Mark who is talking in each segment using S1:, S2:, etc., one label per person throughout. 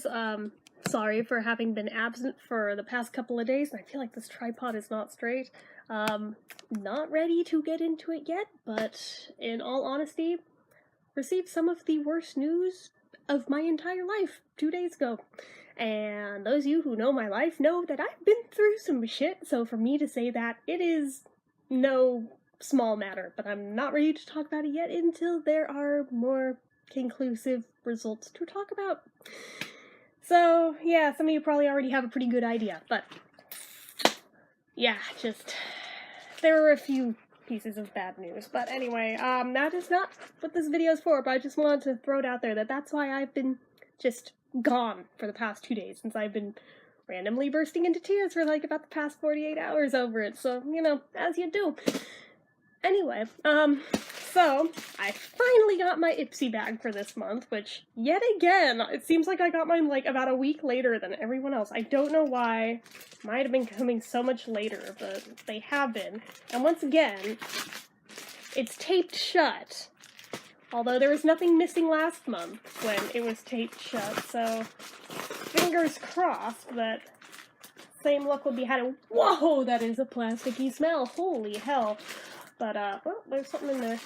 S1: guys. Sorry for having been absent for the past couple of days. I feel like this tripod is not straight. Not ready to get into it yet, but in all honesty, received some of the worst news of my entire life 2 days ago. And those of you who know my life know that I've been through some shit, so for me to say that, it is no small matter, but I'm not ready to talk about it yet until there are more conclusive results to talk about. So, yeah, some of you probably already have a pretty good idea, but yeah, there were a few pieces of bad news. But anyway, that is not what this video is for, but I just wanted to throw it out there that that's why I've been just gone for the past 2 days, since I've been randomly bursting into tears for like about the past 48 hours over it, so, you know, as you do. Anyway, so, I finally got my Ipsy bag for this month, which, yet again, it seems like I got mine, like, about a week later than everyone else. I don't know why. Might have been coming so much later, but they have been. And once again, it's taped shut. Although there was nothing missing last month when it was taped shut, so fingers crossed that same luck will be had. Whoa, that is a plasticky smell. Holy hell. But, well, there's something in there.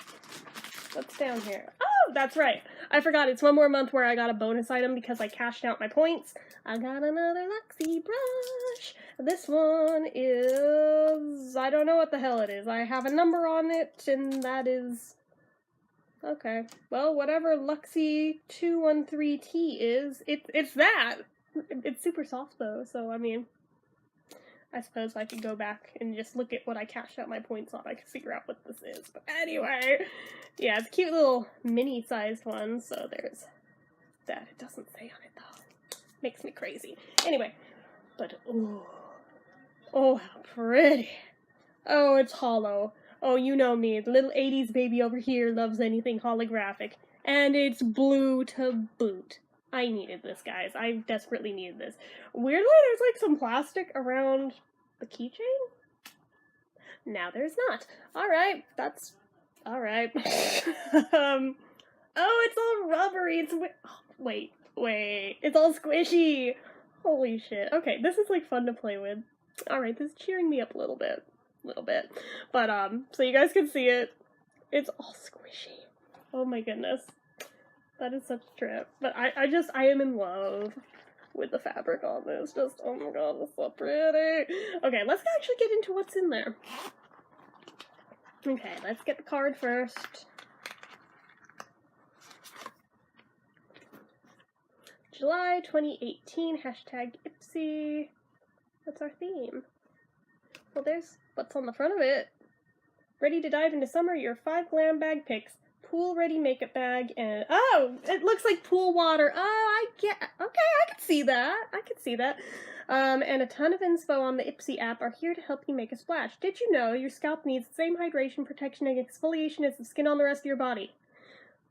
S1: What's down here? Oh, that's right. I forgot, it's one more month where I got a bonus item because I cashed out my points. I got another Luxie brush. This one is... I don't know what the hell it is. I have a number on it, and that is... Okay. Well, whatever Luxie 213T is, it's that! It's super soft, though, so, I mean... I suppose I could go back and just look at what I cashed out my points on. I can figure out what this is. But anyway, yeah, it's a cute little mini-sized one, so there's that. It doesn't say on it, though. Makes me crazy. Anyway, but, ooh. Oh, how pretty. Oh, it's hollow. Oh, you know me. The little 80s baby over here loves anything holographic. And it's blue to boot. I needed this, guys. I desperately needed this. Weirdly, there's like some plastic around the keychain? Now there's not. Alright, that's... Alright. Oh, it's all rubbery. It's... Wait. It's all squishy. Holy shit. Okay, this is like fun to play with. Alright, this is cheering me up a little bit. But, so you guys can see it. It's all squishy. Oh my goodness. That is such a trip. But I am in love with the fabric on this. Just, oh my god, it's so pretty. Okay, let's actually get into what's in there. Okay, let's get the card first. July 2018, hashtag Ipsy. What's our theme? Well, there's what's on the front of it. Ready to dive into summer? Your 5 glam bag picks. Pool ready makeup bag and oh, it looks like pool water. Oh, okay, I can see that. And a ton of info on the Ipsy app are here to help you make a splash. Did you know your scalp needs the same hydration, protection, and exfoliation as the skin on the rest of your body?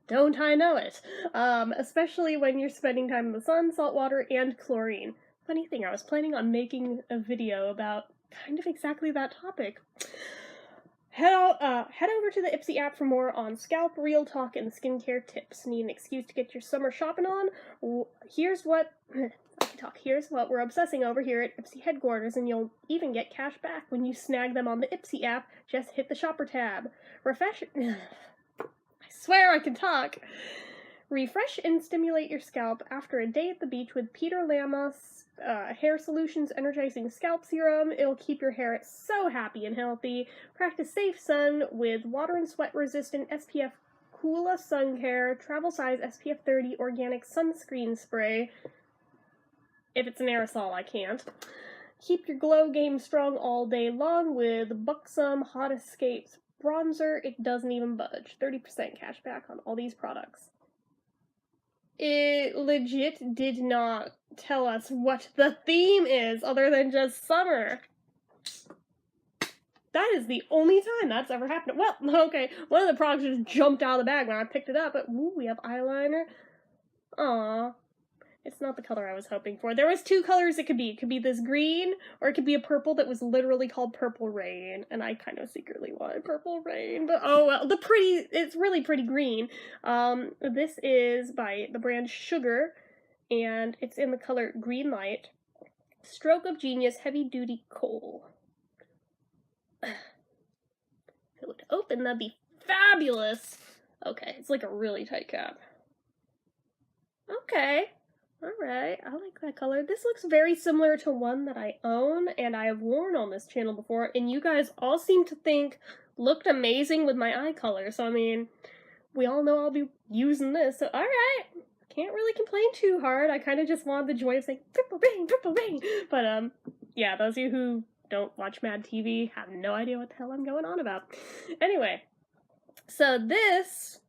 S1: Don't I know it? Especially when you're spending time in the sun, salt water, and chlorine. Funny thing, I was planning on making a video about kind of exactly that topic. Head over to the Ipsy app for more on scalp, real talk, and skincare tips. Need an excuse to get your summer shopping on? Here's what we're obsessing over here at Ipsy headquarters, and you'll even get cash back when you snag them on the Ipsy app. Just hit the shopper tab. I swear I can talk. Refresh and stimulate your scalp after a day at the beach with Peter Lama's Hair Solutions Energizing Scalp Serum. It'll keep your hair so happy and healthy. Practice safe sun with water and sweat resistant SPF Coola Sun Care Travel Size SPF 30 Organic Sunscreen Spray. If it's an aerosol, I can't. Keep your glow game strong all day long with Buxom Hot Escapes Bronzer. It doesn't even budge. 30% cash back on all these products. It legit did not tell us what the theme is other than just summer. That is the only time that's ever happened. Well, okay, one of the products just jumped out of the bag when I picked it up, but ooh, we have eyeliner. Aww. It's not the color I was hoping for. There was 2 colors it could be. It could be this green, or it could be a purple that was literally called Purple Rain, and I kind of secretly wanted Purple Rain, but oh well. It's really pretty green. This is by the brand Sugar, and it's in the color Green Light. Stroke of Genius Heavy Duty Coal. If it would open, that'd be fabulous. Okay, it's like a really tight cap. Okay, alright, I like that color. This looks very similar to one that I own and I have worn on this channel before, and you guys all seem to think looked amazing with my eye color, so I mean, we all know I'll be using this, so alright. Can't really complain too hard. I kind of just wanted the joy of saying purple rain, purple rain. But yeah, those of you who don't watch Mad TV have no idea what the hell I'm going on about. Anyway, so this,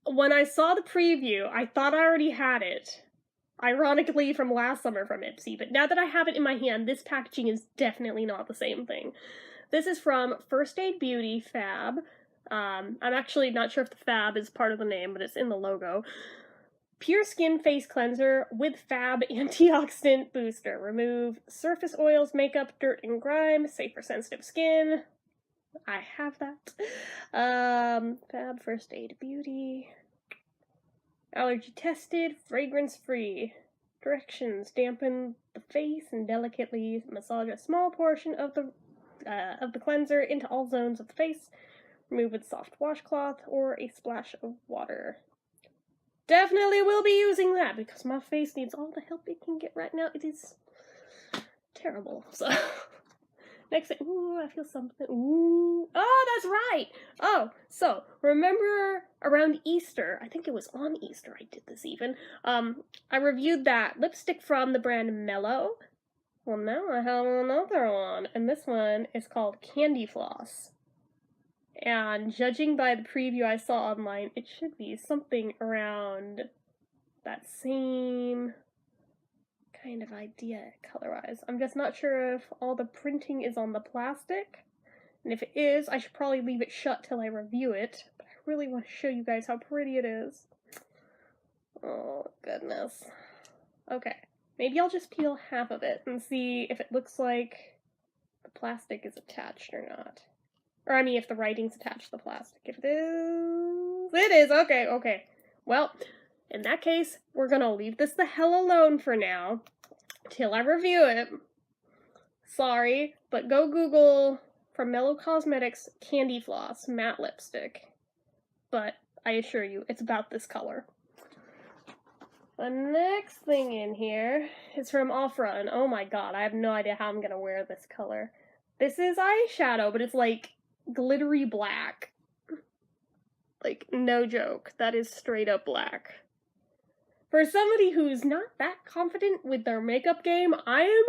S1: when I saw the preview, I thought I already had it. Ironically, from last summer from Ipsy, but now that I have it in my hand, this packaging is definitely not the same thing. This is from First Aid Beauty Fab. I'm actually not sure if the Fab is part of the name, but it's in the logo. Pure Skin Face Cleanser with Fab Antioxidant Booster. Remove surface oils, makeup, dirt, and grime. Safe for sensitive skin. I have that. Fab First Aid Beauty. Allergy tested, fragrance free. Directions: dampen the face and delicately massage a small portion of the cleanser into all zones of the face. Remove with soft washcloth or a splash of water. Definitely will be using that because my face needs all the help it can get right now. It is terrible. So next thing, ooh, I feel something. Ooh, oh, that's right. Oh, so remember around Easter, I think it was on Easter I did this even. I reviewed that lipstick from the brand Mellow. Well, now I have another one, and this one is called Candy Floss. And judging by the preview I saw online, it should be something around that same kind of idea color-wise. I'm just not sure if all the printing is on the plastic. And if it is, I should probably leave it shut till I review it. But I really want to show you guys how pretty it is. Oh, goodness. Okay. Maybe I'll just peel half of it and see if it looks like the plastic is attached or not. Or, I mean, if the writing's attached to the plastic. If it is, okay, okay. Well, in that case, we're gonna leave this the hell alone for now, till I review it. Sorry, but go Google from Mellow Cosmetics Candy Floss Matte Lipstick. But I assure you, it's about this color. The next thing in here is from Ofra, and oh my god, I have no idea how I'm gonna wear this color. This is eyeshadow, but it's like glittery black. Like, no joke. That is straight up black. For somebody who's not that confident with their makeup game, I am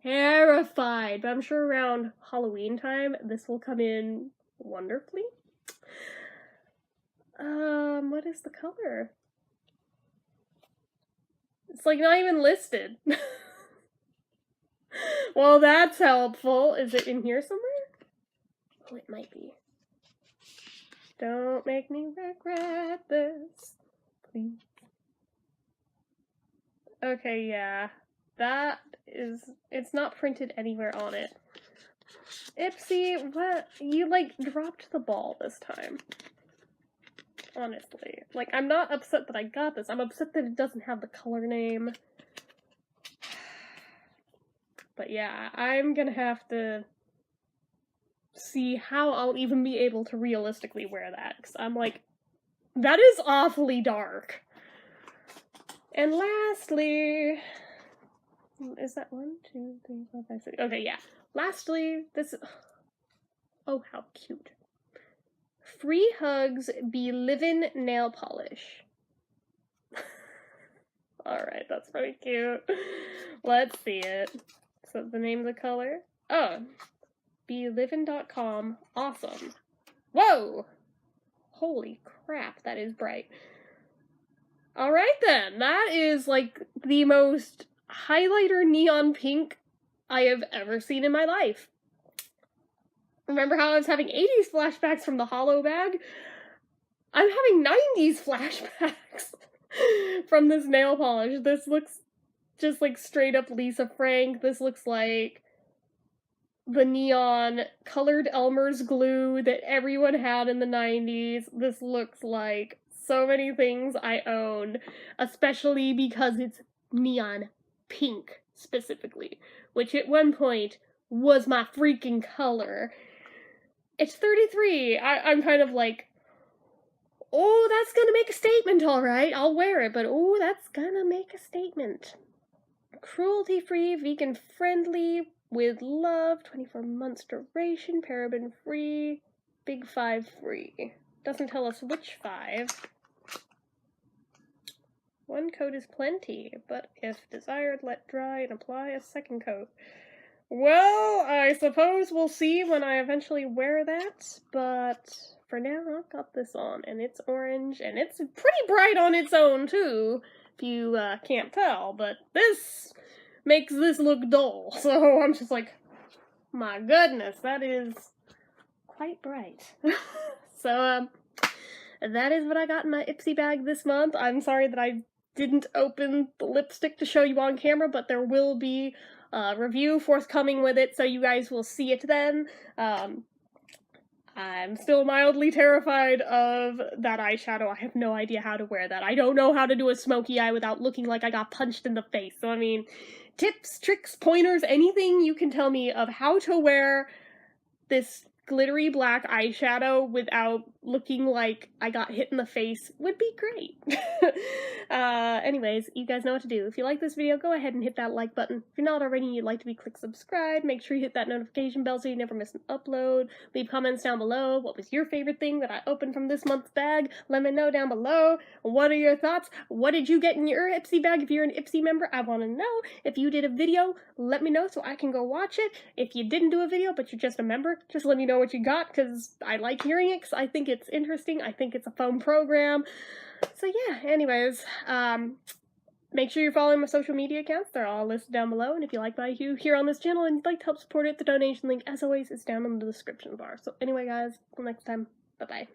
S1: terrified. But I'm sure around Halloween time, this will come in wonderfully. What is the color? It's like not even listed. Well, that's helpful. Is it in here somewhere? Oh, it might be. Don't make me regret this, please. Okay, yeah. That is... It's not printed anywhere on it. Ipsy, what? You, like, dropped the ball this time. Honestly. Like, I'm not upset that I got this. I'm upset that it doesn't have the color name. But yeah, I'm gonna have to see how I'll even be able to realistically wear that, because I'm like, that is awfully dark. And lastly, is that 1, 2, 3, 4, 5, 6? Okay, yeah. Lastly, this, oh, how cute. Free Hugs Be Livin' Nail Polish. Alright, that's pretty cute. Let's see it. So the name of the color? Oh, BeLivin.com. Awesome. Whoa! Holy crap, that is bright. Alright then, that is like the most highlighter neon pink I have ever seen in my life. Remember how I was having 80s flashbacks from the hollow bag? I'm having 90s flashbacks from this nail polish. This looks just like straight up Lisa Frank. This looks like the neon colored Elmer's glue that everyone had in the 90s. This looks like so many things I owned, especially because it's neon pink specifically, which at one point was my freaking color. It's 33. I'm kind of like, oh, that's gonna make a statement, alright. I'll wear it, but oh, that's gonna make a statement. Cruelty-free, vegan-friendly, with love, 24 months duration, paraben-free, big 5 free. Doesn't tell us which 5. One coat is plenty, but if desired, let dry and apply a second coat. Well, I suppose we'll see when I eventually wear that, but for now I've got this on, and it's orange, and it's pretty bright on its own, too, if you can't tell, but this makes this look dull, so I'm just like, my goodness, that is quite bright. So, that is what I got in my Ipsy bag this month. I'm sorry that I didn't open the lipstick to show you on camera, but there will be a review forthcoming with it, so you guys will see it then. I'm still mildly terrified of that eyeshadow. I have no idea how to wear that. I don't know how to do a smoky eye without looking like I got punched in the face. So, I mean, tips, tricks, pointers, anything you can tell me of how to wear this glittery black eyeshadow without looking like I got hit in the face would be great. Anyways, you guys know what to do. If you like this video, go ahead and hit that like button. If you're not already and you'd like to be, click subscribe. Make sure you hit that notification bell so you never miss an upload. Leave comments down below. What was your favorite thing that I opened from this month's bag? Let me know down below. What are your thoughts? What did you get in your Ipsy bag? If you're an Ipsy member, I want to know. If you did a video, let me know so I can go watch it. If you didn't do a video but you're just a member, just let me know what you got, because I like hearing it, because I think it's interesting. I think it's a fun program. So yeah, anyways, make sure you're following my social media accounts. They're all listed down below, and if you like what I do here on this channel and you'd like to help support it, the donation link, as always, is down in the description bar. So anyway, guys, till next time, bye-bye.